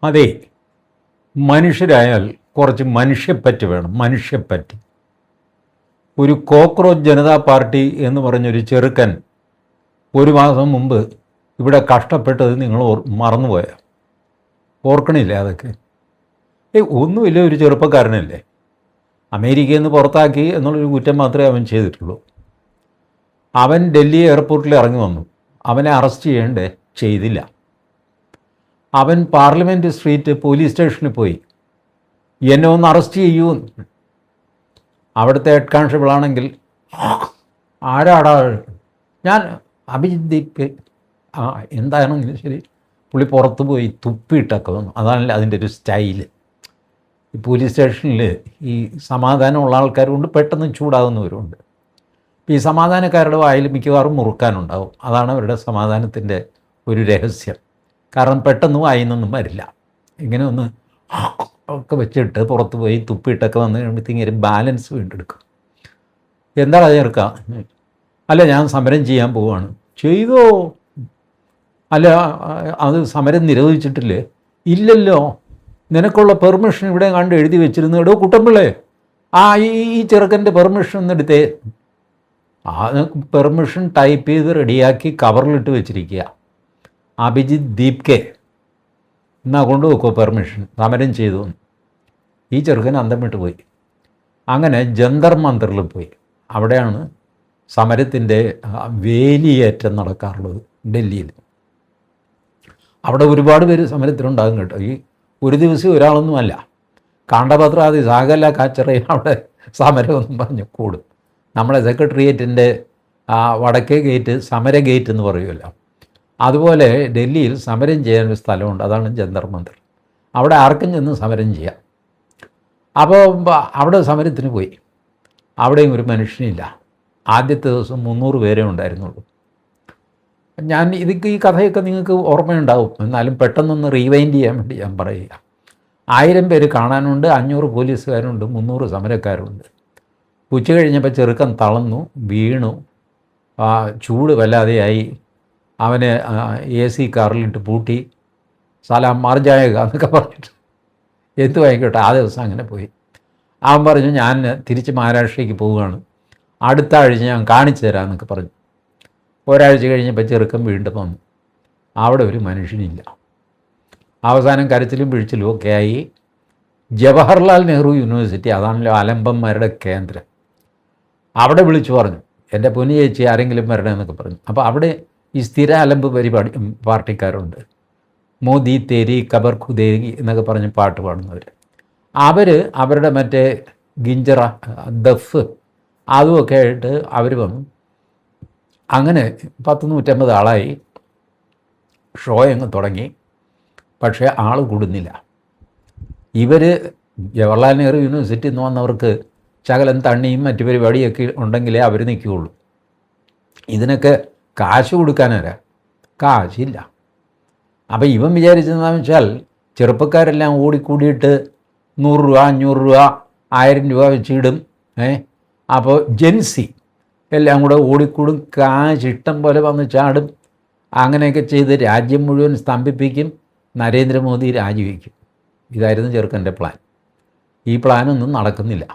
അതെ, മനുഷ്യരായാൽ കുറച്ച് മനുഷ്യപ്പറ്റ് വേണം. മനുഷ്യപ്പറ്റ്. ഒരു കോക്രോച്ച് ജനതാ പാർട്ടി എന്ന് പറഞ്ഞൊരു ചെറുക്കൻ ഒരു മാസം മുമ്പ് ഇവിടെ കഷ്ടപ്പെട്ടത് നിങ്ങൾ മറന്നുപോയ? ഓർക്കണില്ലേ അതൊക്കെ? ഒന്നുമില്ല, ഒരു ചെറുപ്പക്കാരനല്ലേ. അമേരിക്കയിൽ നിന്ന് പുറത്താക്കി എന്നുള്ളൊരു കുറ്റം മാത്രമേ അവൻ ചെയ്തിട്ടുള്ളൂ. അവൻ ഡൽഹി എയർപോർട്ടിൽ ഇറങ്ങി വന്നു. അവനെ അറസ്റ്റ് ചെയ്യണ്ടേ? ചെയ്തില്ല. അവൻ പാർലമെൻറ്റ് സ്ട്രീറ്റ് പോലീസ് സ്റ്റേഷനിൽ പോയി, എന്നെ ഒന്ന് അറസ്റ്റ് ചെയ്യൂ. അവിടുത്തെ ഹെഡ് കോൺസ്റ്റബിൾ ആണെങ്കിൽ, ആരാടാ? ഞാൻ അഭിജിത്ത് ദീപ്. ആ, എന്താണെങ്കിലും ശരി. പുള്ളി പുറത്ത് പോയി തുപ്പിയിട്ടൊക്കെ വന്നു. അതാണല്ലോ അതിൻ്റെ ഒരു സ്റ്റൈല്. ഈ പോലീസ് സ്റ്റേഷനിൽ ഈ സമാധാനമുള്ള ആൾക്കാരുണ്ട്, പെട്ടെന്ന് ചൂടാകുന്നവരുണ്ട്. ഈ സമാധാനക്കാരുടെ വായിൽ മിക്കവാറും മുറുക്കാനുണ്ടാവും. അതാണ് അവരുടെ സമാധാനത്തിൻ്റെ ഒരു രഹസ്യം. കാരണം പെട്ടെന്ന് വായിന്നൊന്നും വരില്ല. ഇങ്ങനെ ഒന്ന് ഒക്കെ വെച്ചിട്ട് പുറത്ത് പോയി തുപ്പിയിട്ടൊക്കെ വന്ന് കഴിയുമ്പോഴത്തേക്കും ബാലൻസ് വീണ്ടെടുക്കും. എന്താണ് ചേർക്കാം? അല്ല, ഞാൻ സമരം ചെയ്യാൻ പോവുകയാണ്. ചെയ്തോ? അല്ല, അത് സമരം നിരോധിച്ചിട്ടില്ലേ? ഇല്ലല്ലോ. നിനക്കുള്ള പെർമിഷൻ ഇവിടെ കണ്ട് എഴുതി വെച്ചിരുന്നു. എടോ കുട്ടമ്പിള്ളേ, ഈ ചെറുക്കൻ്റെ പെർമിഷൻ ഒന്നെടുത്തേ. ആ പെർമിഷൻ ടൈപ്പ് ചെയ്ത് റെഡിയാക്കി കവറിലിട്ട് വെച്ചിരിക്കുക. അഭിജിത്ത് ദീപ് കെ എന്നാൽ കൊണ്ടുപോക്കോ പെർമിഷൻ, സമരം ചെയ്തു. ഈ ചെറുക്കൻ അന്തം വിട്ട് പോയി. അങ്ങനെ ജന്തർ മന്ദറിൽ പോയി. അവിടെയാണ് സമരത്തിൻ്റെ വേലിയേറ്റം നടക്കാറുള്ളത്, ഡൽഹിയിൽ. അവിടെ ഒരുപാട് പേര് സമരത്തിലുണ്ടാകും കേട്ടോ. ഈ ഒരു ദിവസം ഒരാളൊന്നുമല്ല. കാണ്ടപത്രാദി സാകല കാച്ചറയും അവിടെ സമരമൊന്നും പറഞ്ഞ് കൂടും. നമ്മളെ സെക്രട്ടേറിയറ്റിൻ്റെ വടക്കേ ഗേറ്റ് സമര ഗേറ്റ് എന്ന് പറയുമല്ലോ, അതുപോലെ ഡൽഹിയിൽ സമരം ചെയ്യാനൊരു സ്ഥലമുണ്ട്. അതാണ് ജന്തർ മന്ദർ. അവിടെ ആർക്കും ചെന്ന് സമരം ചെയ്യാം. അപ്പോൾ അവിടെ സമരത്തിന് പോയി. അവിടെയും ഒരു മനുഷ്യനില്ല. ആദ്യത്തെ ദിവസം 300 പേരേ ഉണ്ടായിരുന്നുള്ളൂ. ഞാൻ ഈ കഥയൊക്കെ നിങ്ങൾക്ക് ഓർമ്മയുണ്ടാവും. എന്നാലും പെട്ടെന്നൊന്ന് റീവൈൻഡ് ചെയ്യാൻ വേണ്ടി ഞാൻ പറയുക. 1000 പേര് കാണാനുണ്ട്, 500 പോലീസുകാരുണ്ട്, 300 സമരക്കാരുണ്ട്. ഉച്ച കഴിഞ്ഞപ്പോൾ ചെറുക്കൻ തളർന്നു, വീണു, ചൂട് വല്ലാതെയായി. അവന് AC കാറിലിട്ട് പൂട്ടി, സലാം മാർജായക എന്നൊക്കെ പറഞ്ഞിട്ട് എന്തു വായിക്കോട്ടെ. ആ ദിവസം അങ്ങനെ പോയി. അവൻ പറഞ്ഞു, ഞാൻ തിരിച്ച് മഹാരാഷ്ട്രയ്ക്ക് പോവുകയാണ്, അടുത്ത ആഴ്ച ഞാൻ കാണിച്ചു തരാമെന്നൊക്കെ പറഞ്ഞു. ഒരാഴ്ച കഴിഞ്ഞപ്പോൾ ചെറുക്കൻ വീണ്ടും വന്നു. അവിടെ ഒരു മനുഷ്യനില്ല. അവസാനം കരച്ചിലും പിഴിച്ചിലും ഒക്കെ ആയി. ജവഹർലാൽ നെഹ്റു യൂണിവേഴ്സിറ്റി, അതാണല്ലോ അലമ്പന്മാരുടെ കേന്ദ്രം, അവിടെ വിളിച്ചു പറഞ്ഞു, എൻ്റെ പൊന്നു ചേച്ചി ആരെങ്കിലും വരണമെന്നൊക്കെ പറഞ്ഞു. അപ്പോൾ അവിടെ ഈ സ്ഥിര അലമ്പ് പരിപാടി പാർട്ടിക്കാരുണ്ട്. മോദി തേരി ഖബർ ഖുദേരി എന്നൊക്കെ പറഞ്ഞ് പാട്ട് പാടുന്നവർ. അവരുടെ മറ്റേ ഗിഞ്ചറ ദഫ് അതുമൊക്കെ ആയിട്ട് അവർ വന്നു. അങ്ങനെ 100-150 ആളായി. ഷോ അങ്ങ് തുടങ്ങി. പക്ഷേ ആൾ കൂടുന്നില്ല. ഇവർ ജവഹർലാൽ നെഹ്റു യൂണിവേഴ്സിറ്റിയിൽ നിന്ന് വന്നവർക്ക് ശകലം തണ്ണിയും മറ്റു പരിപാടിയൊക്കെ ഉണ്ടെങ്കിലേ അവർ നിൽക്കുകയുള്ളൂ. ഇതിനൊക്കെ കാശ് കൊടുക്കാനാരാ? കാശില്ല. അപ്പോൾ ഇവൻ വിചാരിച്ചതെന്ന് വെച്ചാൽ ചെറുപ്പക്കാരെല്ലാം ഓടിക്കൂടിയിട്ട് 100 രൂപ, 500 രൂപ, 1000 രൂപ വെച്ചിടും. അപ്പോൾ ജെൻസി എല്ലാം കൂടെ ഓടിക്കൂടും, കാശ് ഇഷ്ടം പോലെ വന്ന് ചാടും. അങ്ങനെയൊക്കെ ചെയ്ത് രാജ്യം മുഴുവൻ സ്തംഭിപ്പിക്കും. നരേന്ദ്രമോദി രാജിവെക്കും. ഇതായിരുന്നു ചെറുക്കൻ്റെ പ്ലാൻ. ഈ പ്ലാനൊന്നും നടക്കുന്നില്ല.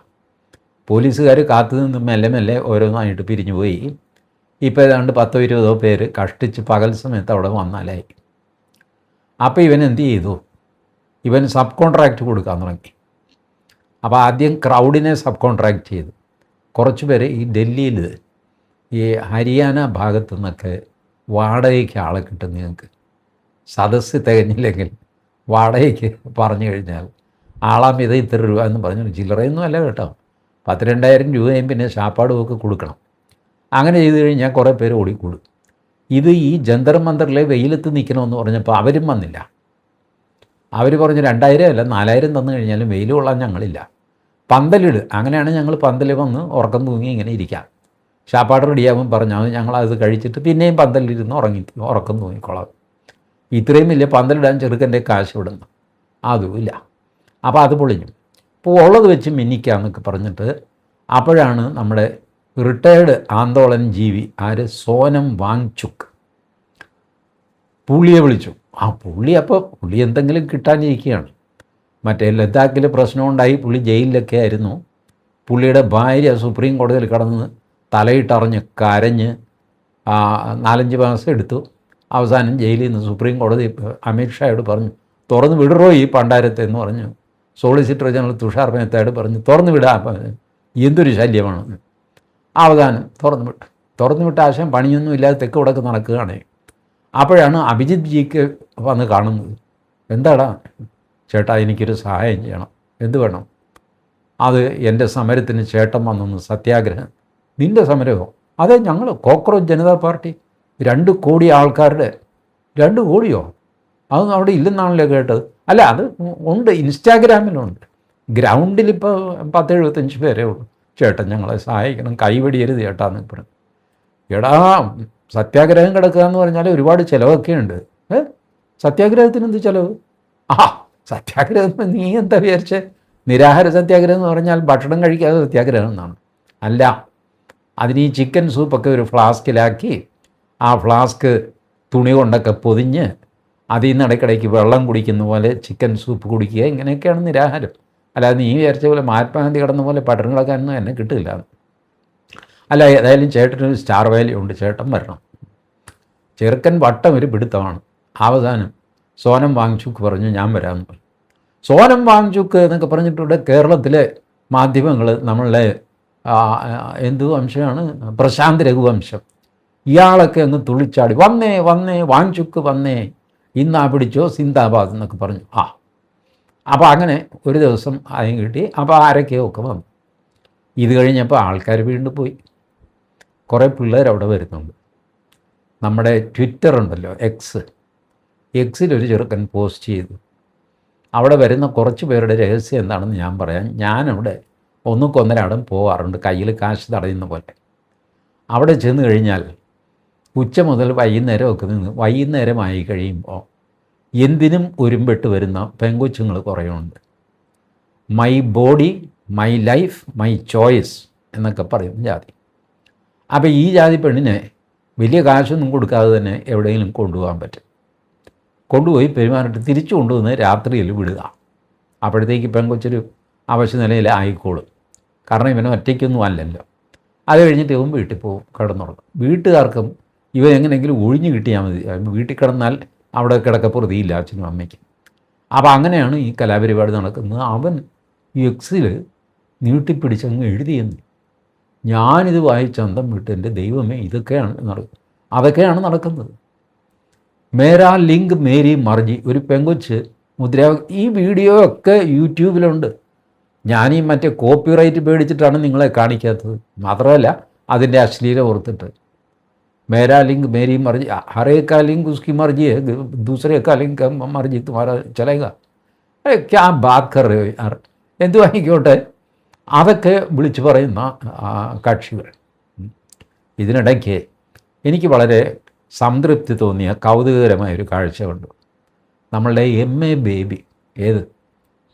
പോലീസുകാർ കാത്തു നിന്ന് മെല്ലെ മെല്ലെ ഓരോന്നായിട്ട് പിരിഞ്ഞു പോയി. ഇപ്പോൾ ഏതാണ്ട് 10-20 പേര് കഷ്ടിച്ച് പകൽ സമയത്ത് അവിടെ വന്നാലായി. അപ്പോൾ ഇവൻ എന്ത് ചെയ്തു? ഇവൻ സബ് കോൺട്രാക്റ്റ് കൊടുക്കാൻ തുടങ്ങി. അപ്പോൾ ആദ്യം ക്രൗഡിനെ സബ് കോൺട്രാക്റ്റ് ചെയ്തു. കുറച്ച് പേര് ഈ ഡൽഹിയിൽ ഈ ഹരിയാന ഭാഗത്തു നിന്നൊക്കെ വാടകയ്ക്ക് ആളെ കിട്ടും. നിങ്ങൾക്ക് സദസ്സ് തികഞ്ഞില്ലെങ്കിൽ വാടകയ്ക്ക് പറഞ്ഞു കഴിഞ്ഞാൽ ആളാം ഇത് ഇത്ര രൂപ എന്ന് പറഞ്ഞു. ചില്ലറയൊന്നും അല്ല കേട്ടോ, 10,000-2,000 രൂപയും പിന്നെ ശാപ്പാടും ഒക്കെ കൊടുക്കണം. അങ്ങനെ ചെയ്ത് കഴിഞ്ഞാൽ കുറേ പേര് ഓടിക്കൂടും. ഇത് ഈ ജന്തർ മന്ദറിലെ വെയിലത്ത് നിൽക്കണമെന്ന് പറഞ്ഞപ്പോൾ അവരും വന്നില്ല. അവർ പറഞ്ഞു 2,000 അല്ല 4,000 തന്നു കഴിഞ്ഞാലും വെയിൽ കൊള്ളാൻ ഞങ്ങളില്ല, പന്തലിട്. അങ്ങനെയാണ് ഞങ്ങൾ പന്തൽ വന്ന് ഉറക്കം തൂങ്ങി ഇങ്ങനെ ഇരിക്കാം. ശാപ്പാട് റെഡിയാകുമ്പോൾ പറഞ്ഞാൽ ഞങ്ങളത് കഴിച്ചിട്ട് പിന്നെയും പന്തലിരുന്ന് ഉറക്കം തൂങ്ങിക്കൊള്ളാം. ഇത്രയും വലിയ പന്തലിടാൻ ചെറുക്കൻ്റെ കാശ് വിടുന്നു, അതുമില്ല. അപ്പോൾ അത് പൊളിഞ്ഞു. അപ്പോൾ ഉള്ളത് വെച്ച് മിന്നിക്കാമെന്നൊക്കെ പറഞ്ഞിട്ട് അപ്പോഴാണ് നമ്മുടെ റിട്ടയേർഡ് ആന്തോളൻ ജീവി സോനം വാങ്ചുക്, പുള്ളിയെ വിളിച്ചു. പുള്ളി എന്തെങ്കിലും കിട്ടാനിരിക്കുകയാണ്. മറ്റേ ലഡാക്കിൽ പ്രശ്നമുണ്ടായി, പുള്ളി ജയിലിലൊക്കെ ആയിരുന്നു. പുള്ളിയുടെ ഭാര്യ സുപ്രീം കോടതിയിൽ കടന്ന് തലയിട്ടറിഞ്ഞ് കരഞ്ഞ് 4-5 മാസം എടുത്തു. അവസാനം ജയിലിൽ നിന്ന് സുപ്രീം കോടതി അമിത്ഷായോട് പറഞ്ഞു, തുറന്ന് വിടറോ ഈ പണ്ടാരത്തെ എന്ന് പറഞ്ഞു. സോളിസിറ്റർ ജനറൽ തുഷാർ മേത്തയോട് പറഞ്ഞു, തുറന്നു വിടാ, എന്തൊരു ശല്യമാണ്. അവസാനം തുറന്നു വിട്ട ആശയം പണിയൊന്നും ഇല്ലാതെ തെക്ക് വടക്ക് നടക്കുകയാണ്. അപ്പോഴാണ് അഭിജിത്ത് ജിക്ക് വന്ന് കാണുന്നത്. എന്താടാ ചേട്ടാ, എനിക്കൊരു സഹായം ചെയ്യണം. എന്ത് വേണം? അത് എൻ്റെ സമരത്തിന് ചേട്ടൻ വന്നൊന്ന് സത്യാഗ്രഹം. നിൻ്റെ സമരമോ? അതെ, ഞങ്ങൾ കോക്രോച്ച് ജനതാ പാർട്ടി 2 കോടി ആൾക്കാരുടെ 2 കോടിയോ? അതൊന്നും അവിടെ ഇല്ലെന്നാണല്ലോ കേട്ടത്. അല്ല, അത് ഉണ്ട്, ഇൻസ്റ്റാഗ്രാമിലുണ്ട്. ഗ്രൗണ്ടിലിപ്പോൾ 10-75 പേരേ ഉള്ളൂ. ചേട്ടൻ ഞങ്ങളെ സഹായിക്കണം, കൈവടിയരുത് ചേട്ടാന്ന് പറഞ്ഞു. എടാ, സത്യാഗ്രഹം കിടക്കുക എന്ന് പറഞ്ഞാൽ ഒരുപാട് ചിലവൊക്കെ ഉണ്ട്. സത്യാഗ്രഹത്തിന് എന്ത് ചിലവ്? സത്യാഗ്രഹം നീ എന്താ വിചാരിച്ചേ? നിരാഹാര സത്യാഗ്രഹം എന്ന് പറഞ്ഞാൽ ഭക്ഷണം കഴിക്കാതെ സത്യാഗ്രഹം എന്നാണ്. അല്ല, അതിന് ഈ ചിക്കൻ സൂപ്പൊക്കെ ഒരു ഫ്ലാസ്കിലാക്കി, ആ ഫ്ലാസ്ക് തുണി കൊണ്ടൊക്കെ പൊതിഞ്ഞ് അതിൽ നിന്ന് ഇടയ്ക്കിടയ്ക്ക് വെള്ളം കുടിക്കുന്ന പോലെ ചിക്കൻ സൂപ്പ് കുടിക്കുക, ഇങ്ങനെയൊക്കെയാണ് നിരാഹാരം. അല്ലാതെ നീ വിചാരിച്ച പോലെ മഹാത്മാഗാന്ധി കിടന്ന പോലെ പട്ടണം കിടക്കാനൊന്നും എന്നെ കിട്ടില്ല. അല്ല, ഏതായാലും ചേട്ടനൊരു സ്റ്റാർ വാല്യൂ ഉണ്ട്, ചേട്ടൻ വരണം. ചെറുക്കൻ വട്ടം ഒരു പിടുത്തമാണ്. അവസാനം സോനം വാങ്ചുക്ക് പറഞ്ഞു, ഞാൻ വരാമെന്ന് പറഞ്ഞു. സോനം വാങ്ചുക്ക് എന്നൊക്കെ പറഞ്ഞിട്ടുണ്ട് കേരളത്തിലെ മാധ്യമങ്ങൾ നമ്മളുടെ എന്ത് വംശമാണ്? പ്രശാന്ത് രഘുവംശം. ഇയാളൊക്കെ അങ്ങ് തുള്ളിച്ചാടി, വന്നേ വാങ്ചുക്ക് വന്നേ, ഇന്നാ പിടിച്ചോ സിന്ദാബാദ് എന്നൊക്കെ പറഞ്ഞു. അപ്പോൾ അങ്ങനെ ഒരു ദിവസം ആദ്യം കിട്ടി. അപ്പോൾ ആരൊക്കെയൊക്കെ വന്നു. ഇത് കഴിഞ്ഞപ്പോൾ ആൾക്കാർ വീണ്ടും പോയി. കുറേ പിള്ളേർ അവിടെ വരുന്നുണ്ട്. നമ്മുടെ ട്വിറ്റർ ഉണ്ടല്ലോ, എക്സിലൊരു ചെറുക്കൻ പോസ്റ്റ് ചെയ്തു. അവിടെ വരുന്ന കുറച്ച് പേരുടെ രഹസ്യം എന്താണെന്ന് ഞാൻ പറയാം. ഞാനവിടെ ഒന്നുക്കൊന്നരാടം പോകാറുണ്ട്, കയ്യിൽ കാശ് തടയുന്ന പോലെ. അവിടെ ചെന്ന് കഴിഞ്ഞാൽ ഉച്ച മുതൽ വൈകുന്നേരമൊക്കെ നിന്ന് വൈകുന്നേരമായി കഴിയുമ്പോൾ എന്തിനും ഒരുമ്പെട്ട് വരുന്ന പെങ്കൊച്ചുങ്ങൾ കുറേയുണ്ട്. My body my life my choice എന്നൊക്കെ പറയും ജാതി. അപ്പോൾ ഈ ജാതി പെണ്ണിനെ വലിയ കാശൊന്നും കൊടുക്കാതെ തന്നെ എവിടെയെങ്കിലും കൊണ്ടുപോകാൻ പറ്റും. കൊണ്ടുപോയി പെരുമാറിട്ട് തിരിച്ചു കൊണ്ടുവന്ന് രാത്രിയിൽ വിടുക. അപ്പോഴത്തേക്ക് പെങ്കൊച്ചൊരു അവശ്യ നിലയിൽ ആയിക്കോളും. കാരണം ഇവനെ ഒറ്റയ്ക്കൊന്നും അല്ലല്ലോ. അത് കഴിഞ്ഞിട്ട് ഇവൻ വീട്ടിൽ പോകും, കിടന്നുറങ്ങും. വീട്ടുകാർക്കും ഇവ എങ്ങനെയെങ്കിലും ഒഴിഞ്ഞു കിട്ടിയാൽ മതി. വീട്ടിൽ കിടന്നാൽ അവിടെ കിടക്കപ്പുറതിയില്ല അച്ഛനും അമ്മയ്ക്കും. അപ്പോൾ അങ്ങനെയാണ് ഈ കലാപരിപാടി നടക്കുന്നത്. അവൻ എക്സിൽ നീട്ടിപ്പിടിച്ചങ്ങ് എഴുതിയെന്ന്. ഞാനിത് വായിച്ച് അന്തം വിട്ട്, എൻ്റെ ദൈവമേ, അതൊക്കെയാണ് നടക്കുന്നത്. മേരാ ലിങ്ക് മേരി മർജി, ഒരു പെങ്കൊച്ച് ഈ വീഡിയോ ഒക്കെ യൂട്യൂബിലുണ്ട്. ഞാനീ മറ്റേ കോപ്പിറൈറ്റ് പേടിച്ചിട്ടാണ് നിങ്ങളെ കാണിക്കാത്തത്. മാത്രമല്ല അതിൻ്റെ അശ്ലീലം ഓർത്തിട്ട്. മേരാ ലിങ്ക് മേരി മർജി, ഹറേ കാ ലിങ്ക് ഉസ്കി മർജി ഹെ, ദൂസരേ കാ ലിങ്ക് മർജി തുമാരാ ചലേഗാ. ക്യാ ബാത് കർ രഹേ യാർ. എന്തു വാങ്ങിക്കോട്ടെ, അതൊക്കെ വിളിച്ചു പറയുന്ന കക്ഷികൾ. ഇതിനിടയ്ക്ക് എനിക്ക് വളരെ സംതൃപ്തി തോന്നിയ കൗതുകകരമായൊരു കാഴ്ച കണ്ടു. നമ്മളുടെ MA ബേബി,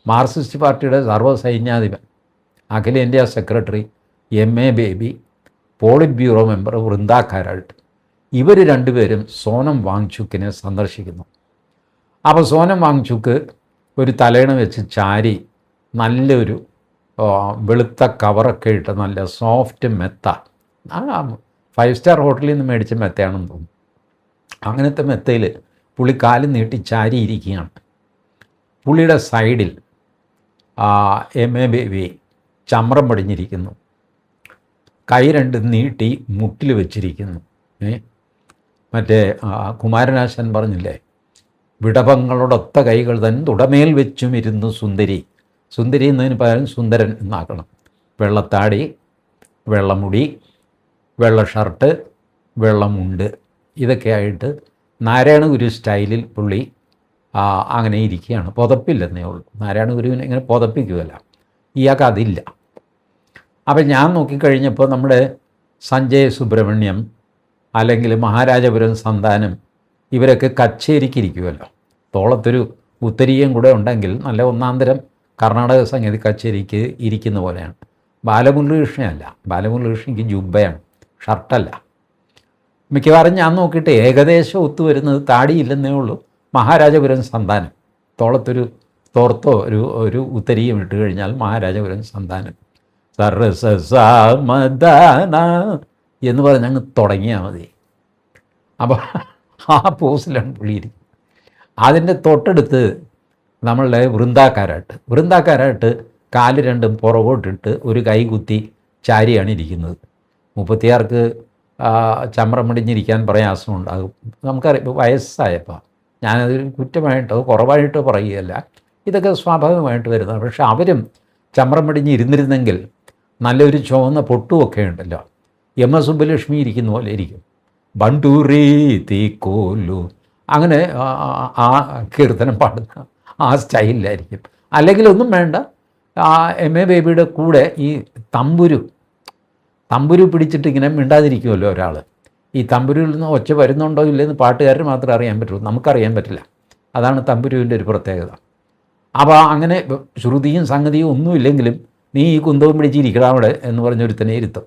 മാർക്സിസ്റ്റ് പാർട്ടിയുടെ സർവ്വസൈന്യാധിപൻ, അഖിലേന്ത്യാ secretary MA Baby, politburo member Brinda Karat, ഇവർ രണ്ടുപേരും സോനം വാങ്ചുക്കിനെ സന്ദർശിക്കുന്നു. അപ്പോൾ സോനം വാങ്ചുക്ക് ഒരു തലേണ വെച്ച് ചാരി നല്ലൊരു വെളുത്ത കവറൊക്കെ ഇട്ട് നല്ല സോഫ്റ്റ് മെത്ത, 5 സ്റ്റാർ ഹോട്ടലിൽ നിന്ന് മേടിച്ച മെത്തയാണെന്ന് തോന്നുന്നു. അങ്ങനത്തെ മെത്തയിൽ പുള്ളി കാല് നീട്ടി ചാരിയിരിക്കുകയാണ്. പുള്ളിയുടെ സൈഡിൽ MA ബേബി ചമ്രം പടിഞ്ഞിരിക്കുന്നു, കൈ 2 നീട്ടി മുട്ടിൽ വെച്ചിരിക്കുന്നു. മറ്റേ കുമാരനാശാൻ പറഞ്ഞില്ലേ, വിടവങ്ങളോടൊത്ത കൈകൾ തൻ തുടമേൽ വെച്ചും ഇരുന്നു സുന്ദരി. സുന്ദരി എന്നതിന് പകരം സുന്ദരൻ എന്നാക്കണം. വെള്ളത്താടി, വെള്ളമുടി, വെള്ള ഷർട്ട്, വെള്ളമുണ്ട്, ഇതൊക്കെയായിട്ട് നാരായണ ഗുരു സ്റ്റൈലിൽ പുള്ളി അങ്ങനെ ഇരിക്കുകയാണ്. പുതപ്പില്ലെന്നേ ഉള്ളൂ. നാരായണ ഗുരുവിനെ ഇങ്ങനെ പുതപ്പിക്കുകയല്ല, ഇയാൾക്ക് അതില്ല. അപ്പം ഞാൻ നോക്കിക്കഴിഞ്ഞപ്പോൾ നമ്മുടെ സഞ്ജയ് സുബ്രഹ്മണ്യം അല്ലെങ്കിൽ മഹാരാജപുരം സന്താനം ഇവരൊക്കെ കച്ചേരിക്കിരിക്കുമല്ലോ. തോളത്തൊരു ഉത്തരീയം കൂടെ ഉണ്ടെങ്കിൽ നല്ല ഒന്നാന്തരം കർണാടക സംഗീത കച്ചേരിക്ക് ഇരിക്കുന്ന പോലെയാണ്. ബാലമുരളീകൃഷ്ണനല്ല, ബാലമുരളീകൃഷ്ണയ്ക്ക് ജുബ്ബയാണ്, ഷർട്ടല്ല. മിക്കവാറും ഞാൻ നോക്കിയിട്ട് ഏകദേശം ഒത്തുവരുന്നത് താടിയില്ലെന്നേ ഉള്ളൂ. മഹാരാജപുരം സന്താനം, തോളത്തൊരു തോർത്തോ ഒരു ഉത്തരീയം ഇട്ട് കഴിഞ്ഞാൽ മഹാരാജപുരം സന്താനം സർസസാമദാന എന്ന് പറഞ്ഞ് അങ്ങ് തുടങ്ങിയാൽ മതി. അപ്പോൾ ആ പോസിലാണ് പുള്ളിയിരിക്കുന്നത്. അതിൻ്റെ തൊട്ടടുത്ത് നമ്മളുടെ വൃന്ദാക്കാരായിട്ട് കാല് രണ്ടും പുറകോട്ടിട്ട് ഒരു കൈ കുത്തി ചാരിയാണ് ഇരിക്കുന്നത്. 36ക്ക് ചമ്രം മുടിഞ്ഞിരിക്കാൻ പ്രയാസമുണ്ടാകും. നമുക്കറിയാം വയസ്സായപ്പോൾ. ഞാനതൊരു കുറ്റമായിട്ടോ കുറവായിട്ടോ പറയുകയല്ല, ഇതൊക്കെ സ്വാഭാവികമായിട്ട് വരുന്നതാണ്. പക്ഷെ അവരും ചമ്രം മുടിഞ്ഞിരുന്നിരുന്നെങ്കിൽ നല്ലൊരു ചുവന്ന പൊട്ടുമൊക്കെ ഉണ്ടല്ലോ, എസ് സുബ്ബലക്ഷ്മി ഇരിക്കുന്ന പോലെ ഇരിക്കും. ബണ്ടൂറി തീക്കോലു അങ്ങനെ ആ കീർത്തനം പാടുന്ന ആ സ്റ്റൈലിലായിരിക്കും. അല്ലെങ്കിൽ ഒന്നും വേണ്ട, എ ബേബിയുടെ കൂടെ ഈ തമ്പുരു പിടിച്ചിട്ട് ഇങ്ങനെ മിണ്ടാതിരിക്കുമല്ലോ ഒരാൾ. ഈ തമ്പുരുവിൽ നിന്ന് ഒച്ച വരുന്നുണ്ടോ ഇല്ലെന്ന് പാട്ടുകാരന് മാത്രമേ അറിയാൻ പറ്റുള്ളൂ, നമുക്കറിയാൻ പറ്റില്ല. അതാണ് തമ്പുരുവിൻ്റെ ഒരു പ്രത്യേകത. അപ്പോൾ അങ്ങനെ ശ്രുതിയും സംഗതിയും ഒന്നുമില്ലെങ്കിലും നീ ഈ കുന്തവും പിടിച്ചിരിക്കണം അവിടെ എന്ന് പറഞ്ഞൊരുത്തനെ ഇരുത്തും.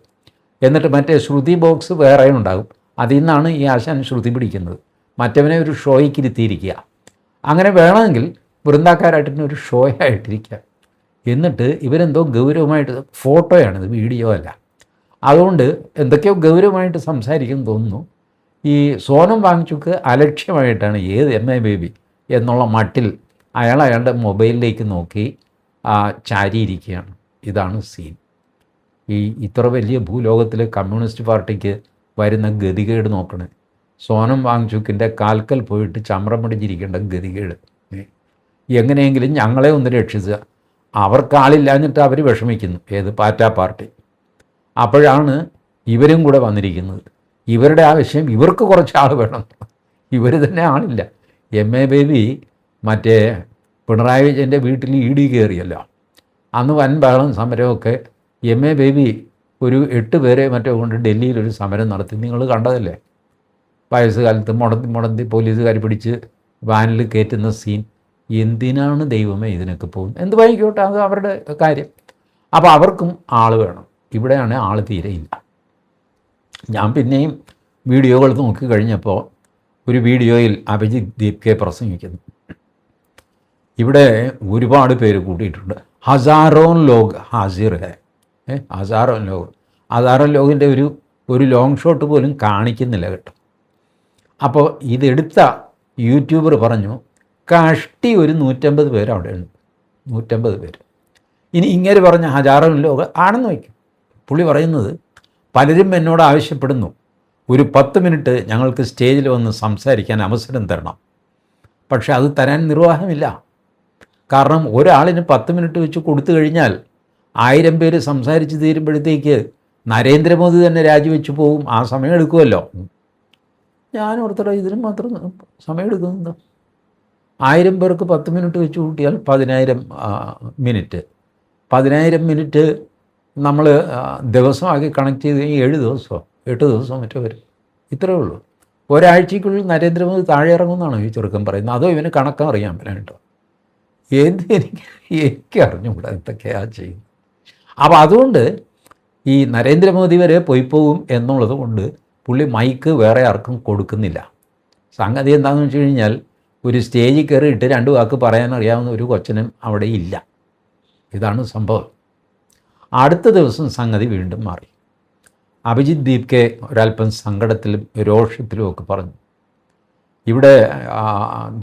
എന്നിട്ട് മറ്റേ ശ്രുതി ബോക്സ് വേറെ ഉണ്ടാകും, അതിൽ നിന്നാണ് ഈ ആശാൻ ശ്രുതി പിടിക്കുന്നത്. മറ്റവനെ ഒരു ഷോയ്ക്ക് ഇരുത്തിയിരിക്കുക. അങ്ങനെ വേണമെങ്കിൽ വൃന്ദാക്കാരായിട്ടൊരു ഷോ ആയിട്ടിരിക്കുക. എന്നിട്ട് ഇവരെന്തോ ഗൗരവമായിട്ട്, ഫോട്ടോയാണിത്, വീഡിയോ അല്ല, അതുകൊണ്ട് എന്തൊക്കെയോ ഗൗരവമായിട്ട് സംസാരിക്കും തോന്നുന്നു. ഈ സോനം വാങ്ചുക്ക് അലക്ഷ്യമായിട്ടാണ് ഏത് എ ബേബി എന്നുള്ള മട്ടിൽ അയാളുടെ മൊബൈലിലേക്ക് നോക്കി ചാരിയിരിക്കുകയാണ്. ഇതാണ് സീൻ. ഇത്ര വലിയ ഭൂലോകത്തിലെ കമ്മ്യൂണിസ്റ്റ് പാർട്ടിക്ക് വരുന്ന ഗതികേട് നോക്കണേ. സോനം വാങ്ചുക്കിൻ്റെ കാൽക്കൽ പോയിട്ട് ചമ്രം പിടിച്ചിരിക്കേണ്ട ഗതികേട്. എങ്ങനെയെങ്കിലും ഞങ്ങളെ ഒന്ന് രക്ഷിക്കുക. അവർക്കാളില്ലാഞ്ഞിട്ട് അവർ വിഷമിക്കുന്നു, ഏത് പാറ്റാ പാർട്ടി. അപ്പോഴാണ് ഇവരും കൂടെ വന്നിരിക്കുന്നത്. ഇവരുടെ ആവശ്യം ഇവർക്ക് കുറച്ച് ആൾ വേണം, ഇവർ തന്നെ ആളില്ല. എ ബേബി മറ്റേ പിണറായി വിജയൻ്റെ വീട്ടിൽ ED കയറിയല്ലോ, അന്ന് വൻ ബഹളം സമരമൊക്കെ. എ ബേബി ഒരു 8 പേരെ മറ്റോ കൊണ്ട് ഡൽഹിയിലൊരു സമരം നടത്തി, നിങ്ങൾ കണ്ടതല്ലേ? വയസ്സുകാലത്ത് മുടന്തി പോലീസുകാർ പിടിച്ച് വാനിൽ കയറ്റുന്ന സീൻ. എന്തിനാണ് ദൈവമേ ഇതിനൊക്കെ പോകുന്നത്? എന്ത് വായിക്കോട്ടെ, അത് അവരുടെ കാര്യം. അപ്പോൾ അവർക്കും ആൾ വേണം. ഇവിടെയാണ് ആൾ തീരെയില്ല. ഞാൻ പിന്നെയും വീഡിയോകൾ നോക്കി കഴിഞ്ഞപ്പോൾ ഒരു വീഡിയോയിൽ അഭിജിത്ത് ദീപ്കെ പ്രസംഗിക്കുന്നു. ഇവിടെ ഒരുപാട് പേര് കൂട്ടിയിട്ടുണ്ട്. ഹസാറോൻ ലോഗ് ഹാസിർ ഹെ, ഹസാറോൻ ലോഗിൻ്റെ ഒരു ലോങ് ഷോട്ട് പോലും കാണിക്കുന്നില്ല കേട്ടോ. അപ്പോൾ ഇതെടുത്ത യൂട്യൂബർ പറഞ്ഞു, കഷ്ടി ഒരു 150 പേര് അവിടെ ഉണ്ട്, 150 പേര്. ഇനി ഇങ്ങനെ പറഞ്ഞ ഹസാറോൻ ലോഗ് ആണെന്ന് വയ്ക്കും. പുള്ളി പറയുന്നത്, പലരും എന്നോട് ആവശ്യപ്പെടുന്നു, ഒരു 10 മിനിറ്റ് ഞങ്ങൾക്ക് സ്റ്റേജിൽ വന്ന് സംസാരിക്കാൻ അവസരം തരണം. പക്ഷേ അത് തരാൻ നിർവാഹമില്ല. കാരണം ഒരാളിന് 10 മിനിറ്റ് വെച്ച് കൊടുത്തു കഴിഞ്ഞാൽ 1000 പേര് സംസാരിച്ച് തീരുമ്പോഴത്തേക്ക് നരേന്ദ്രമോദി തന്നെ രാജിവെച്ച് പോവും. ആ സമയം എടുക്കുമല്ലോ. ഞാൻ ഓർത്തട ഇതിന് മാത്രം സമയം എടുക്കുന്നുണ്ടോ? 1000 പേർക്ക് 10 മിനിറ്റ് വെച്ച് കൂട്ടിയാൽ 10,000 മിനിറ്റ്. 10,000 മിനിറ്റ് നമ്മൾ ദിവസമാക്കി കണക്ട് ചെയ്ത് കഴിഞ്ഞാൽ 7 ദിവസമോ 8 ദിവസമോ മറ്റോ വരും. ഇത്രയേ ഉള്ളൂ. ഒരാഴ്ചയ്ക്കുള്ളിൽ നരേന്ദ്രമോദി താഴെ ഇറങ്ങുമെന്നാണ് ഈ ചെറുക്കൻ പറയുന്നത്. അതോ ഇവന് കണക്കാൻ അറിയാൻ പറ്റില്ല കേട്ടോ. എനിക്ക് അറിഞ്ഞുകൂടാ എന്തൊക്കെയാണ് ചെയ്യുന്നത്. അപ്പോൾ അതുകൊണ്ട് ഈ നരേന്ദ്രമോദി വരെ പോയിപ്പോവും എന്നുള്ളത് കൊണ്ട് പുള്ളി മൈക്ക് വേറെ ആർക്കും കൊടുക്കുന്നില്ല. സംഗതി എന്താണെന്ന് വെച്ച് കഴിഞ്ഞാൽ, ഒരു സ്റ്റേജിൽ കയറിയിട്ട് 2 വാക്ക് പറയാനറിയാവുന്ന ഒരു കൊച്ചനും അവിടെ ഇല്ല. ഇതാണ് സംഭവം. അടുത്ത ദിവസം സംഗതി വീണ്ടും മാറി. അഭിജിത്ത് ദീപ്കെ ഒരല്പം സങ്കടത്തിലും രോഷത്തിലും ഒക്കെ പറഞ്ഞു, ഇവിടെ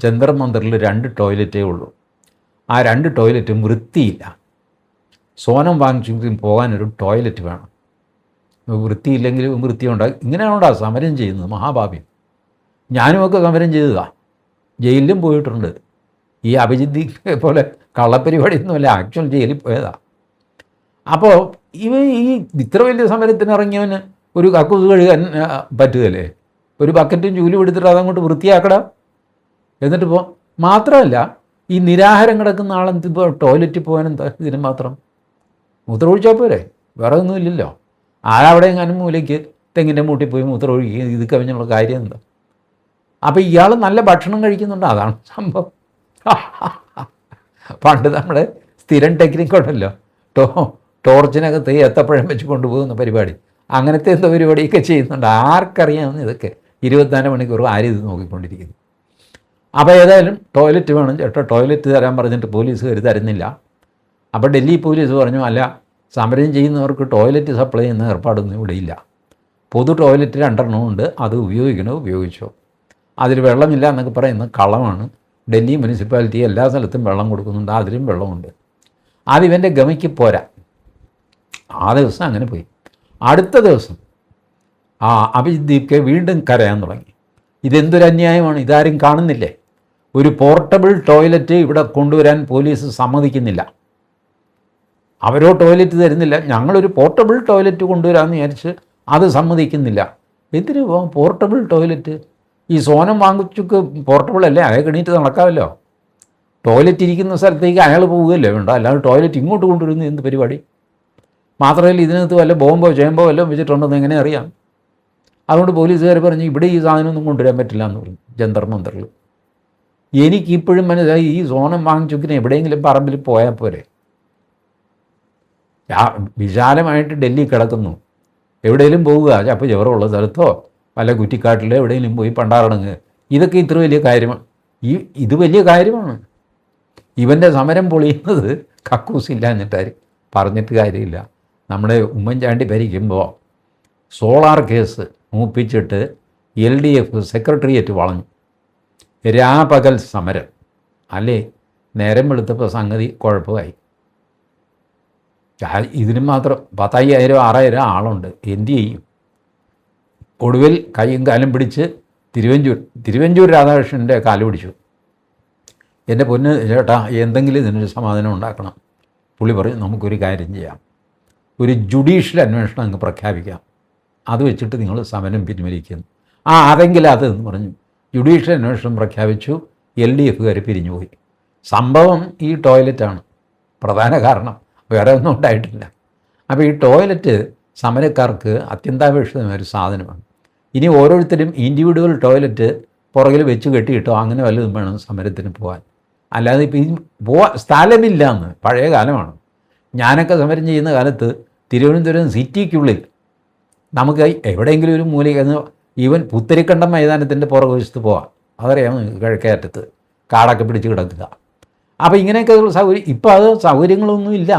ജന്തർ മന്ദിറിൽ 2 ടോയ്ലറ്റേ ഉള്ളൂ. ആ 2 ടോയ്ലറ്റും വൃത്തിയില്ല. സോനം വാങ്ചുക്കിന് പോകാനൊരു ടോയ്ലറ്റ് വേണം. വൃത്തിയില്ലെങ്കിലും വൃത്തിയുണ്ടാകും. ഇങ്ങനെയാണോടാ സമരം ചെയ്യുന്നത്? മഹാഭാഗ്യം. ഞാനുമൊക്കെ സമരം ചെയ്തതാണ്, ജയിലിലും പോയിട്ടുണ്ട്. ഈ അഭിജിത്ത് ദീപ്കെ പോലെ കള്ളപ്പരിപാടിയൊന്നുമല്ല, ആക്ച്വൽ ജയിലിൽ പോയതാണ്. അപ്പോൾ ഈ ഇത്ര വലിയ സമരത്തിന് ഇറങ്ങിയവന് ഒരു കക്കൂസ് കഴുകാൻ പറ്റുകയല്ലേ? ഒരു ബക്കറ്റും ചൂലും എടുത്തിട്ട് അതങ്ങോട്ട് വൃത്തിയാക്കണം. എന്നിട്ട് മാത്രമല്ല, ഈ നിരാഹാരം കിടക്കുന്ന ആളെന്തിപ്പോൾ ടോയ്ലറ്റിൽ പോകാനെന്താ ഇതിന് മാത്രം? മൂത്രമൊഴിച്ചാൽ പോരെ, വേറെ ഒന്നുമില്ലല്ലോ. ആരവിടെ എങ്ങാനും മൂലയ്ക്ക് തെങ്ങിൻ്റെ മൂട്ടിൽ പോയി മൂത്രമൊഴിക്കുക, ഇത് കവിഞ്ഞുള്ള കാര്യം എന്താ? അപ്പോൾ ഇയാൾ നല്ല ഭക്ഷണം കഴിക്കുന്നുണ്ട്, അതാണ് സംഭവം. പണ്ട് നമ്മുടെ സ്ഥിരം ടെക്നിക്കുണ്ടല്ലോ, ടോർച്ചിനകത്ത് ഏത്തപ്പഴം വെച്ച് കൊണ്ടുപോകുന്ന പരിപാടി, അങ്ങനത്തെ എന്തോ പരിപാടിയൊക്കെ ചെയ്യുന്നുണ്ട്. ആർക്കറിയാമെന്ന് ഇതൊക്കെ 24 മണിക്കൂർ ആരും ഇത് നോക്കിക്കൊണ്ടിരിക്കുന്നു. അപ്പോൾ ഏതായാലും ടോയ്ലറ്റ് വേണം ചേട്ടാ, ടോയ്ലറ്റ് തരാൻ പറഞ്ഞിട്ട് പോലീസുകാർ തരുന്നില്ല. അപ്പോൾ ഡൽഹി പോലീസ് പറഞ്ഞു, അല്ല, സമരം ചെയ്യുന്നവർക്ക് ടോയ്ലറ്റ് സപ്ലൈ ചെയ്യുന്ന ഏർപ്പാടൊന്നും ഇവിടെ ഇല്ല. പൊതു ടോയ്ലറ്റ് 2 ഉണ്ട്, അത് ഉപയോഗിച്ചോ. അതിൽ വെള്ളമില്ല എന്നൊക്കെ പറയുന്നത് കള്ളമാണ്. ഡൽഹി മുനിസിപ്പാലിറ്റി എല്ലാ സ്ഥലത്തും വെള്ളം കൊടുക്കുന്നുണ്ട്, അതിലും വെള്ളമുണ്ട്. അതിവൻ്റെ ഗമയ്ക്ക് പോരാ. ആ ദിവസം അങ്ങനെ പോയി. അടുത്ത ദിവസം അഭിജിത്ത് ദീപ്കെ വീണ്ടും കരയാൻ തുടങ്ങി. ഇതെന്തൊരു അന്യായമാണ്, ഇതാരും കാണുന്നില്ലേ? ഒരു പോർട്ടബിൾ ടോയ്ലറ്റ് ഇവിടെ കൊണ്ടുവരാൻ പോലീസ് സമ്മതിക്കുന്നില്ല. അവരോ ടോയ്ലറ്റ് തരുന്നില്ല, ഞങ്ങളൊരു പോർട്ടബിൾ ടോയ്ലറ്റ് കൊണ്ടുവരാമെന്ന് വിചാരിച്ച് അത് സമ്മതിക്കുന്നില്ല. എന്തിനു പോർട്ടബിൾ ടോയ്ലറ്റ്? ഈ സോനം വാങ്ങിച്ചൊക്കെ പോർട്ടബിൾ അല്ലേ, അയാൾ എണീറ്റ് നടക്കാമല്ലോ. ടോയ്ലറ്റ് ഇരിക്കുന്ന സ്ഥലത്തേക്ക് അയാൾ പോവുകയല്ലേ വേണ്ട, അല്ലാതെ ടോയ്ലറ്റ് ഇങ്ങോട്ട് കൊണ്ടുവരുന്ന എന്ത് പരിപാടി? മാത്രമല്ല ഇതിനകത്ത് വല്ല ബോംബോ ചേമ്പോ വല്ലതും വെച്ചിട്ടുണ്ടെന്ന് എങ്ങനെ അറിയാം? അതുകൊണ്ട് പോലീസുകാർ പറഞ്ഞു ഇവിടെ ഈ സാധനമൊന്നും കൊണ്ടുവരാൻ പറ്റില്ല എന്ന് പറഞ്ഞു. ജന്തർ മന്ദറിൽ എനിക്കിപ്പോഴും മനസ്സിലായി, ഈ സോനം വാങ്ങിച്ചൊക്കിന് എവിടെയെങ്കിലും പറമ്പിൽ പോയാൽ പോരെ. വിശാലമായിട്ട് ഡൽഹി കിടക്കുന്നു, എവിടെയെങ്കിലും പോവുക, ചപ്പ് ചവറുള്ള സ്ഥലത്തോ വല്ല കുറ്റിക്കാട്ടിലോ എവിടെയെങ്കിലും പോയി പണ്ടാറടങ്ങുക. ഇതൊക്കെ ഇത്ര വലിയ കാര്യമാണ്? ഇത് വലിയ കാര്യമാണ്. ഇവൻ്റെ സമരം പൊളിയുന്നത് കക്കൂസില്ലാഞ്ഞിട്ടായിരിക്കും. പറഞ്ഞിട്ട് കാര്യമില്ല. നമ്മുടെ ഉമ്മൻചാണ്ടി ഭരിക്കുമ്പോൾ സോളാർ കേസ് മൂപ്പിച്ചിട്ട് LDF സെക്രട്ടേറിയറ്റ് വളഞ്ഞു. രാപകൽ സമരം അല്ലേ, നേരം വെളുത്തപ്പോൾ സംഗതി കുഴപ്പമായി. ഇതിന് മാത്രം 10,000 6,000 ആളുണ്ട്, എന്തു ചെയ്യും? ഒടുവിൽ കൈയും കാലും പിടിച്ച് തിരുവഞ്ചൂർ രാധാകൃഷ്ണൻ്റെ കാല് പിടിച്ചു. എൻ്റെ പൊന്ന് ചേട്ടാ, എന്തെങ്കിലും ഇതിനൊരു സമാധാനം ഉണ്ടാക്കണം. പുള്ളി പറഞ്ഞു, നമുക്കൊരു കാര്യം ചെയ്യാം, ഒരു ജുഡീഷ്യൽ അന്വേഷണം അങ്ങ് പ്രഖ്യാപിക്കാം, അത് വെച്ചിട്ട് നിങ്ങൾ സമരം പിൻവലിക്കുന്നു. അതെങ്കിലും അതെന്ന് പറഞ്ഞു. ജുഡീഷ്യൽ അന്വേഷണം പ്രഖ്യാപിച്ചു. LDFകാർ പിരിഞ്ഞുപോയി. സംഭവം ഈ ടോയ്ലറ്റാണ് പ്രധാന കാരണം, വേറെ ഒന്നും ഉണ്ടായിട്ടില്ല. അപ്പോൾ ഈ ടോയ്ലറ്റ് സമരക്കാർക്ക് അത്യന്താപേക്ഷിതമായൊരു സാധനമാണ്. ഇനി ഓരോരുത്തരും ഇൻഡിവിജ്വൽ ടോയ്ലറ്റ് പുറകിൽ വെച്ച് കെട്ടിയിട്ടോ അങ്ങനെ വല്ലതും വേണം സമരത്തിന് പോകാൻ. അല്ലാതെ ഇപ്പോൾ സ്ഥലമില്ല എന്ന് പഴയ കാലമാണ്. ഞാനൊക്കെ സമരം ചെയ്യുന്ന കാലത്ത് തിരുവനന്തപുരം സിറ്റിക്കുള്ളിൽ നമുക്ക് എവിടെയെങ്കിലും ഒരു മൂലയ്ക്ക്, ഈവൻ പുത്തരിക്കണ്ടം മൈതാനത്തിൻ്റെ പുറകുവശത്ത് പോവാം, അതറിയാം, കിഴക്കേറ്റത്ത് കാടൊക്കെ പിടിച്ച് കിടക്കുക. അപ്പോൾ ഇങ്ങനെയൊക്കെ സൗകര്യം. ഇപ്പോൾ അത് സൗകര്യങ്ങളൊന്നുമില്ല.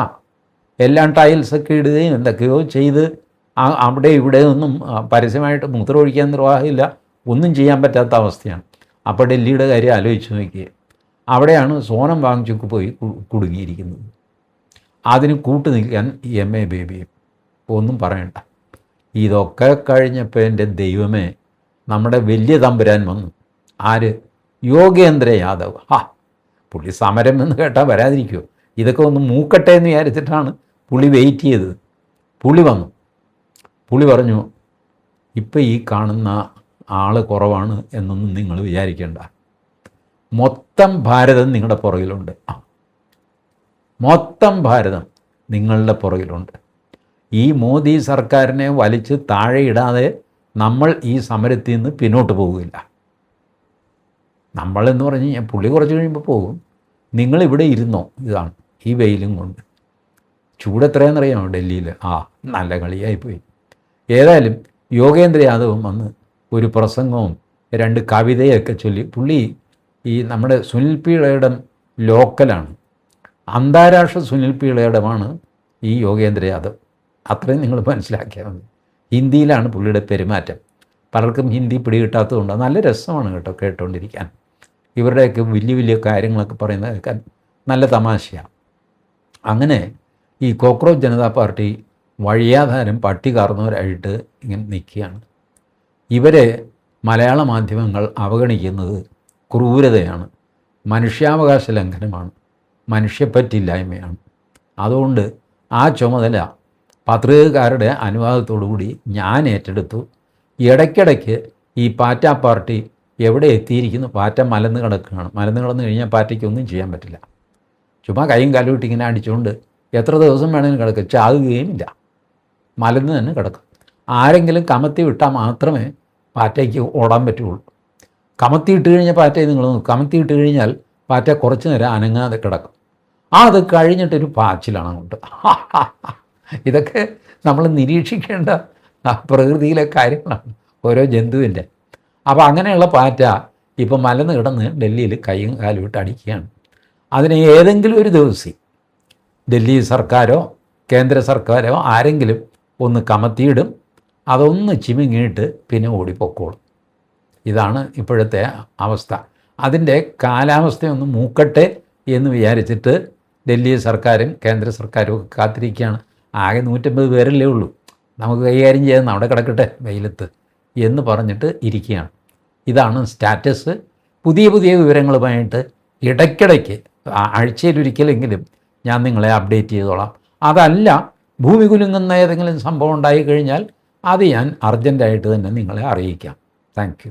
എല്ലാം ടൈൽസൊക്കെ ഇടുകയും എന്തൊക്കെയോ ചെയ്ത് അവിടെ ഇവിടെ ഒന്നും പരസ്യമായിട്ട് മൂത്രമൊഴിക്കാൻ നിർവാഹമില്ല, ഒന്നും ചെയ്യാൻ പറ്റാത്ത അവസ്ഥയാണ്. അപ്പോൾ ഡൽഹിയുടെ കാര്യം ആലോചിച്ച് നോക്കിയേ. അവിടെയാണ് സോനം വാങ്ചുക്ക് പോയി കുടുങ്ങിയിരിക്കുന്നത്. അതിന് കൂട്ടു നിൽക്കാൻ MA ബേബിയും ഒന്നും പറയണ്ട. ഇതൊക്കെ കഴിഞ്ഞപ്പോൾ എൻ്റെ ദൈവമേ, നമ്മുടെ വലിയ തമ്പുരാൻ വന്നു. ആര്? യോഗേന്ദ്ര യാദവ്. പുള്ളി സമരം എന്ന് കേട്ടാൽ വരാതിരിക്കുമോ? ഇതൊക്കെ ഒന്ന് മൂക്കട്ടെ എന്ന് വിചാരിച്ചിട്ടാണ് പുള്ളി വെയിറ്റ് ചെയ്തത്. പുള്ളി വന്നു. പുള്ളി പറഞ്ഞു, ഇപ്പം ഈ കാണുന്ന ആൾ കുറവാണ് എന്നൊന്നും നിങ്ങൾ വിചാരിക്കേണ്ട, മൊത്തം ഭാരതം നിങ്ങളുടെ പുറകിലുണ്ട്. മൊത്തം ഭാരതം നിങ്ങളുടെ പുറകിലുണ്ട്. ഈ മോദി സർക്കാരിനെ വലിച്ച് താഴെയിടാതെ നമ്മൾ ഈ സമരത്തിൽ നിന്ന് പിന്നോട്ട് പോവുകയില്ല. നമ്മളെന്ന് പറഞ്ഞു കഴിഞ്ഞാൽ പുള്ളി കുറച്ച് കഴിയുമ്പോൾ പോകും. നിങ്ങളിവിടെ ഇരുന്നോ, ഇതാണ് ഈ വെയിലും കൊണ്ട്. ചൂട് എത്രയാണെന്നറിയാമോ ഡൽഹിയിൽ? നല്ല കളിയായിപ്പോയി. ഏതായാലും യോഗേന്ദ്ര യാദവും വന്ന് ഒരു പ്രസംഗവും 2 കവിതയൊക്കെ ചൊല്ലി. പുള്ളി ഈ നമ്മുടെ സുനിൽ പി ഇളയിടം ലോക്കലാണ്, അന്താരാഷ്ട്ര സുനിൽ പി ഇളയിടമാണ് ഈ യോഗേന്ദ്ര യാദവ്. അത്രയും നിങ്ങൾ മനസ്സിലാക്കിയാൽ മതി. ഹിന്ദിയിലാണ് പുള്ളിയുടെ പെരുമാറ്റം. പലർക്കും ഹിന്ദി പിടികിട്ടാത്തതുകൊണ്ട് നല്ല രസമാണ് കേട്ടോ കേട്ടുകൊണ്ടിരിക്കാൻ. ഇവരുടെയൊക്കെ വലിയ വലിയ കാര്യങ്ങളൊക്കെ പറയുന്നത് കേൾക്കാൻ നല്ല തമാശയാണ്. അങ്ങനെ ഈ കോക്രോച്ച് ജനതാ പാർട്ടി വഴിയാധാരം പട്ടി കാർന്നവരായിട്ട് ഇങ്ങനെ നിൽക്കുകയാണ്. ഇവരെ മലയാള മാധ്യമങ്ങൾ അവഗണിക്കുന്നത് ക്രൂരതയാണ്, മനുഷ്യാവകാശ ലംഘനമാണ്, മനുഷ്യപ്പറ്റില്ലായ്മയാണ്. അതുകൊണ്ട് ആ ചുമതല പത്രികക്കാരുടെ അനുവാദത്തോടുകൂടി ഞാൻ ഏറ്റെടുത്തു. ഇടയ്ക്കിടയ്ക്ക് ഈ പാറ്റ പാർട്ടി എവിടെ എത്തിയിരിക്കുന്നു? പാറ്റ മലന്ന് കിടക്കുകയാണ്. മലന്ന് കിടന്നു കഴിഞ്ഞാൽ പാറ്റയ്ക്കൊന്നും ചെയ്യാൻ പറ്റില്ല. ചുമ്മാ കൈയും കാലും ഇട്ട് ഇങ്ങനെ അടിച്ചുകൊണ്ട് എത്ര ദിവസം വേണമെങ്കിലും കിടക്കും, ചാകുകയും ഇല്ല, മലന്ന് തന്നെ കിടക്കും. ആരെങ്കിലും കമത്തി വിട്ടാൽ മാത്രമേ പാറ്റയ്ക്ക് ഓടാൻ പറ്റുള്ളൂ. കമത്തി ഇട്ട് കഴിഞ്ഞാൽ പാറ്റയെ നിങ്ങൾ നോക്കും, കമത്തി ഇട്ട് കഴിഞ്ഞാൽ പാറ്റ കുറച്ച് നേരം അനങ്ങാതെ കിടക്കും. അത് കഴിഞ്ഞിട്ടൊരു പാച്ചിലാണ് അങ്ങോട്ട്. ഇതൊക്കെ നമ്മൾ നിരീക്ഷിക്കേണ്ട ആ പ്രകൃതിയിലെ കാര്യങ്ങളാണ് ഓരോ ജന്തുവിൻ്റെ. അപ്പോൾ അങ്ങനെയുള്ള പാറ്റ ഇപ്പം മലന്ന് കിടന്ന് ഡൽഹിയിൽ കൈയും കാലും ഇട്ട് അടിക്കുകയാണ്. അതിന് ഏതെങ്കിലും ഒരു ദിവസം ഡൽഹി സർക്കാരോ കേന്ദ്ര സർക്കാരോ ആരെങ്കിലും ഒന്ന് കമത്തിയിടും, അതൊന്ന് ചിമിങ്ങിയിട്ട് പിന്നെ ഓടിപ്പൊക്കോളും. ഇതാണ് ഇപ്പോഴത്തെ അവസ്ഥ. അതിൻ്റെ കാലാവസ്ഥയൊന്ന് മൂക്കട്ടെ എന്ന് വിചാരിച്ചിട്ട് ഡൽഹി സർക്കാരും കേന്ദ്ര സർക്കാരും ഒക്കെ കാത്തിരിക്കുകയാണ്. ആകെ 150 പേരല്ലേ ഉള്ളൂ, നമുക്ക് കൈകാര്യം ചെയ്യാൻ അവിടെ കിടക്കട്ടെ വെയിലത്ത് എന്ന് പറഞ്ഞിട്ട് ഇരിക്കുകയാണ്. ഇതാണ് സ്റ്റാറ്റസ്. പുതിയ പുതിയ വിവരങ്ങളുമായിട്ട് ഇടയ്ക്കിടയ്ക്ക് ആഴ്ചയിലൊരിക്കലെങ്കിലും ഞാൻ നിങ്ങളെ അപ്ഡേറ്റ് ചെയ്തോളാം. അതല്ല, ഭൂമി കുലുങ്ങുന്ന ഏതെങ്കിലും സംഭവം ഉണ്ടായിക്കഴിഞ്ഞാൽ അത് ഞാൻ അർജൻറ്റായിട്ട് തന്നെ നിങ്ങളെ അറിയിക്കാം. Thank you.